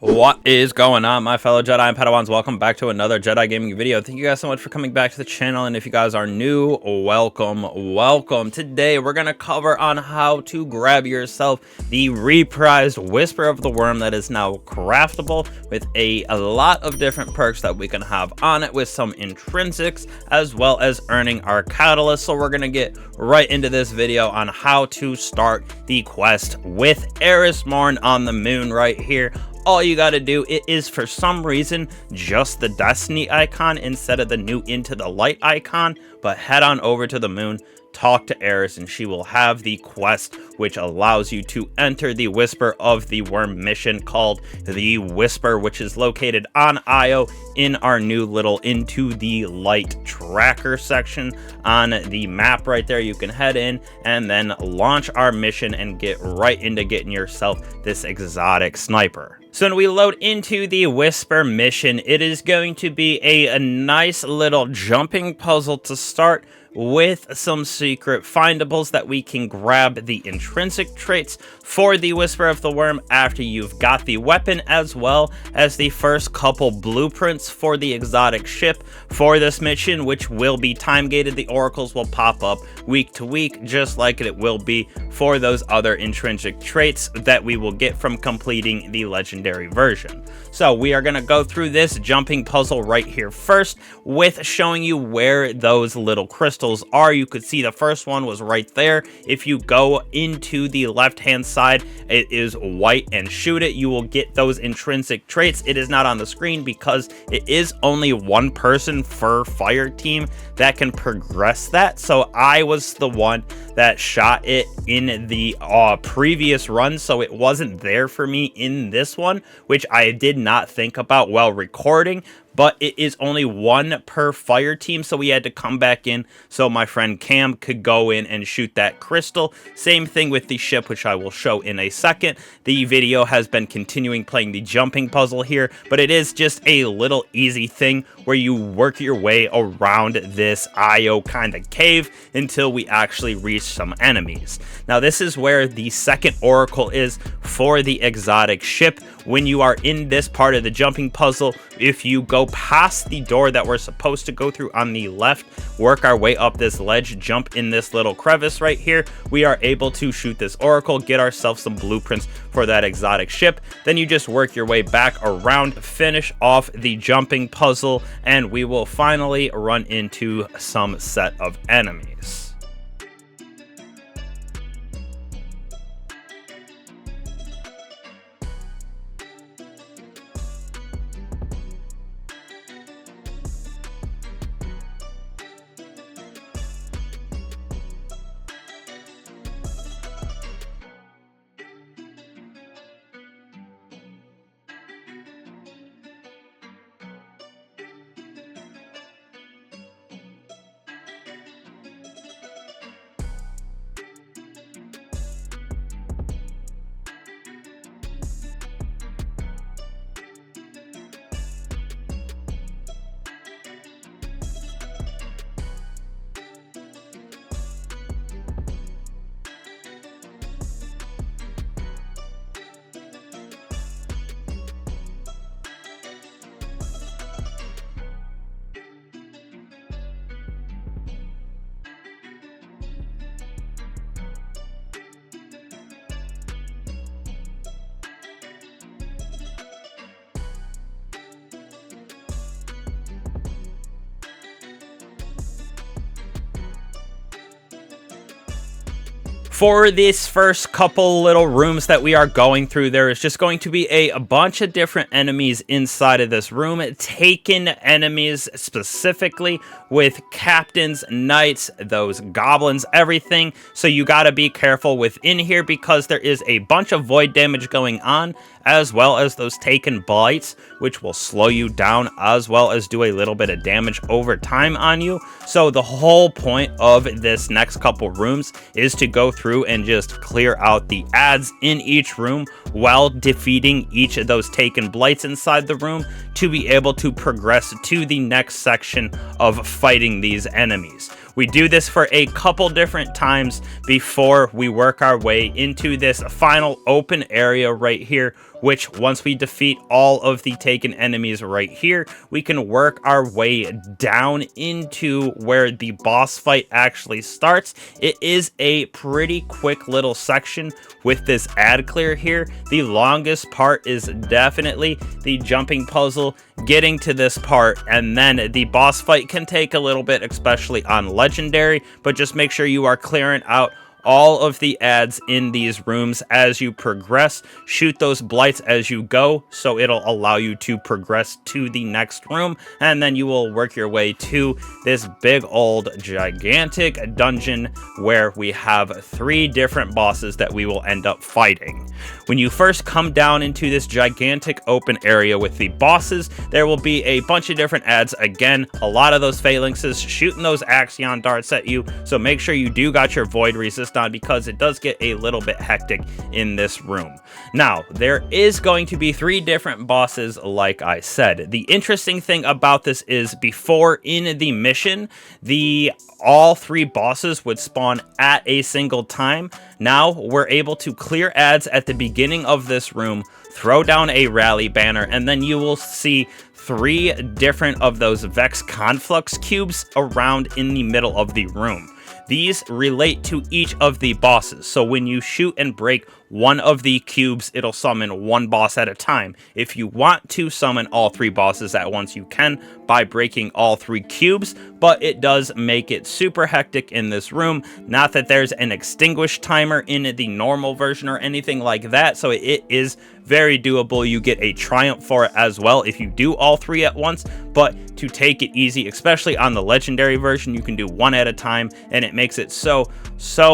What is going on, my fellow Jedi and Padawans? Welcome back to another Jedi gaming video. Thank you guys so much for coming back to the channel, and if you guys are new, welcome. Today we're gonna cover on how to grab yourself the reprised Whisper of the Worm that is now craftable with a lot of different perks that we can have on it, with some intrinsics as well as earning our catalyst. So we're gonna get right into this video on how to start the quest with Eris Morn on the moon right here. All you gotta do, it is for some reason just the Destiny icon instead of the new Into the Light icon, but head on over to the moon, talk to Eris, and she will have the quest which allows you to enter the Whisper of the Worm mission called the Whisper, which is located on Io in our new little Into the Light tracker section on the map right there. You can head in and then launch our mission and get right into getting yourself this exotic sniper. So when we load into the Whisper mission, it is going to be a nice little jumping puzzle to start, with some secret findables that we can grab the intrinsic traits for the Whisper of the Worm after you've got the weapon, as well as the first couple blueprints for the exotic ship for this mission, which will be time gated. The oracles will pop up week to week, just like it will be for those other intrinsic traits that we will get from completing the legendary version. So we are going to go through this jumping puzzle right here first, with showing you where those little crystals are. You could see the first one was right there. If you go into the left hand side, it is white, and shoot it, you will get those intrinsic traits. It is not on the screen because it is only one person per fire team that can progress that. So I was the one that shot it in the previous run, so it wasn't there for me in this one, which I did not think about while recording. But it is only one per fire team, so we had to come back in so my friend Cam could go in and shoot that crystal. Same thing with the ship, which I will show in a second. The video has been continuing playing the jumping puzzle here, but it is just a little easy thing where you work your way around this Io kind of cave until we actually reach some enemies. Now this is where the second oracle is for the exotic ship. When you are in this part of the jumping puzzle, if you go past the door that we're supposed to go through on the left, work our way up this ledge, jump in this little crevice right here, we are able to shoot this oracle, get ourselves some blueprints for that exotic ship. Then you just work your way back around, finish off the jumping puzzle, and we will finally run into some set of enemies. For this first couple little rooms that we are going through, there is just going to be a bunch of different enemies inside of this room. Taken enemies specifically with captains, knights, those goblins, everything. So you got to be careful within here because there is a bunch of void damage going on, as well as those taken blights, which will slow you down as well as do a little bit of damage over time on you. So the whole point of this next couple rooms is to go through and just clear out the adds in each room while defeating each of those taken blights inside the room to be able to progress to the next section of fighting these enemies. We do this for a couple different times before we work our way into this final open area right here, which once we defeat all of the taken enemies right here, we can work our way down into where the boss fight actually starts. It is a pretty quick little section with this ad clear here. The longest part is definitely the jumping puzzle, getting to this part, and then the boss fight can take a little bit, especially on legendary, but just make sure you are clearing out all of the ads in these rooms as you progress. Shoot those blights as you go, so it'll allow you to progress to the next room, and then you will work your way to this big old gigantic dungeon where we have 3 different bosses that we will end up fighting. When you first come down into this gigantic open area with the bosses, there will be a bunch of different ads. Again, a lot of those phalanxes shooting those axion darts at you, so make sure you do got your void resist on, because it does get a little bit hectic in this room. Now, there is going to be 3 different bosses, like I said. The interesting thing about this is before in the mission, all 3 bosses would spawn at a single time. Now we're able to clear ads at the beginning of this room, throw down a rally banner, and then you will see 3 different of those Vex Conflux cubes around in the middle of the room. These relate to each of the bosses, so when you shoot and break one of the cubes, it'll summon one boss at a time. If you want to summon all 3 bosses at once, you can by breaking all 3 cubes, but it does make it super hectic in this room. Not that there's an extinguish timer in the normal version or anything like that, so it is very doable. You get a triumph for it as well if you do all 3 at once, but to take it easy, especially on the legendary version, you can do 1 at a time, and it makes it so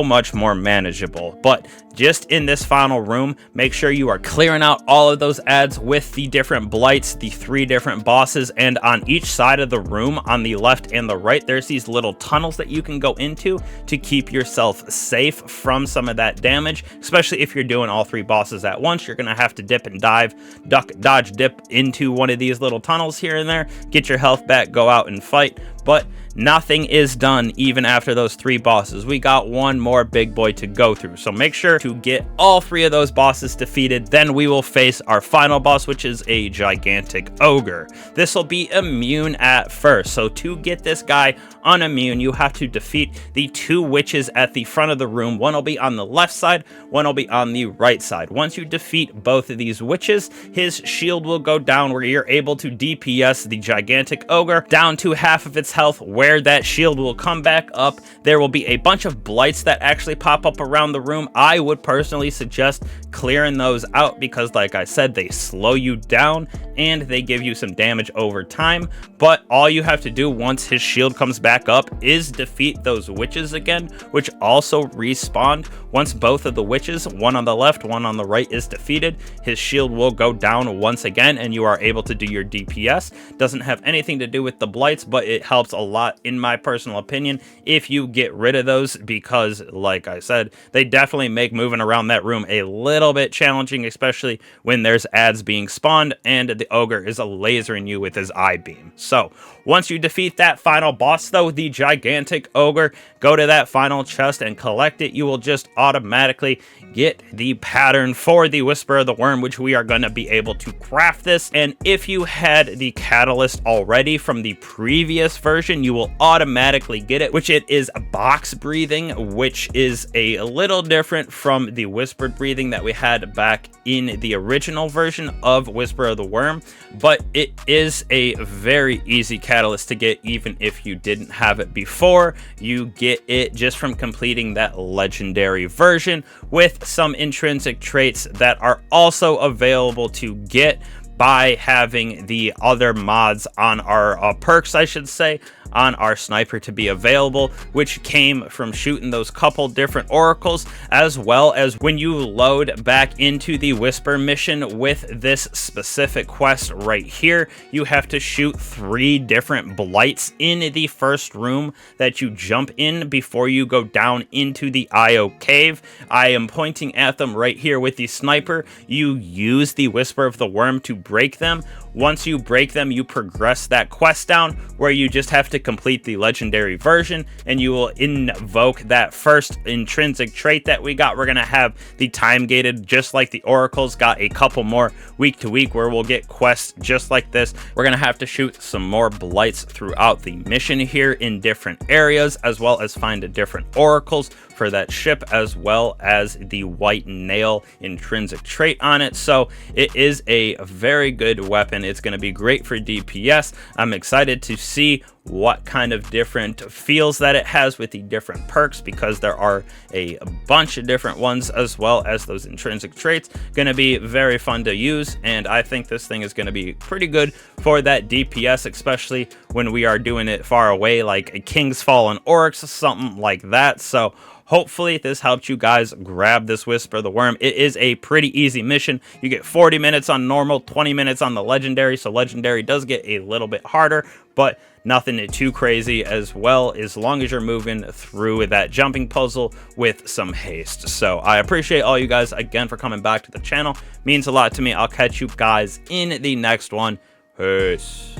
much more manageable. But just in this final room, make sure you are clearing out all of those ads with the different blights, the 3 different bosses, and on each side of the room, on the left and the right, there's these little tunnels that you can go into to keep yourself safe from some of that damage. Especially if you're doing all 3 bosses at once, you're gonna have to dip and dive, duck, dodge, dip into one of these little tunnels here and there, get your health back, go out and fight. But nothing is done even after those 3 bosses. We got one more big boy to go through, so make sure to get all 3 of those bosses defeated. Then we will face our final boss, which is a gigantic ogre. This will be immune at first, so to get this guy unimmune, you have to defeat the 2 witches at the front of the room. One will be on the left side, one will be on the right side. Once you defeat both of these witches, his shield will go down, where you're able to DPS the gigantic ogre down to half of its health, where that shield will come back up. There will be a bunch of blights that actually pop up around the room. I would personally suggest clearing those out, because like I said, they slow you down and they give you some damage over time. But all you have to do once his shield comes back up is defeat those witches again, which also respawn. Once both of the witches, one on the left, one on the right, is defeated, his shield will go down once again, and you are able to do your DPS. Doesn't have anything to do with the blights, but it helps a lot, in my personal opinion, if you get rid of those, because like I said, they definitely make moving around that room a little bit challenging, especially when there's ads being spawned and the ogre is lasering you with his eye beam. So once you defeat that final boss though, the gigantic ogre, go to that final chest and collect it. You will just automatically get the pattern for the Whisper of the Worm, which we are going to be able to craft this. And if you had the catalyst already from the previous version, you will automatically get it, which it is box breathing, which is a little different from the whispered breathing that we had back in the original version of Whisper of the Worm. But it is a very easy catalyst to get, even if you didn't have it before. You get it just from completing that legendary version with some intrinsic traits that are also available to get by having the other mods on our perks, I should say, on our sniper to be available, which came from shooting those couple different oracles, as well as when you load back into the Whisper mission with this specific quest right here, you have to shoot 3 different blights in the first room that you jump in before you go down into the IO cave. I am pointing at them right here with the sniper. You use the Whisper of the Worm to break them. Once you break them, you progress that quest down, where you just have to complete the legendary version, and you will invoke that first intrinsic trait that we got. We're going to have the time gated, just like the oracles. Got a couple more week to week where we'll get quests just like this. We're going to have to shoot some more blights throughout the mission here in different areas, as well as find a different oracles for that ship, as well as the white nail intrinsic trait on it. So it is a very good weapon. It's going to be great for DPS. I'm excited to see what kind of different feels that it has with the different perks, because there are a bunch of different ones, as well as those intrinsic traits. Going to be very fun to use, and I think this thing is going to be pretty good for that DPS, especially when we are doing it far away, like a King's Fallen Oryx, something like that. So hopefully this helped you guys grab this Whisper of the Worm. It is a pretty easy mission. You get 40 minutes on normal, 20 minutes on the legendary, so legendary does get a little bit harder, but nothing too crazy, as well, as long as you're moving through that jumping puzzle with some haste. So I appreciate all you guys again for coming back to the channel. Means a lot to me. I'll catch you guys in the next one. Peace.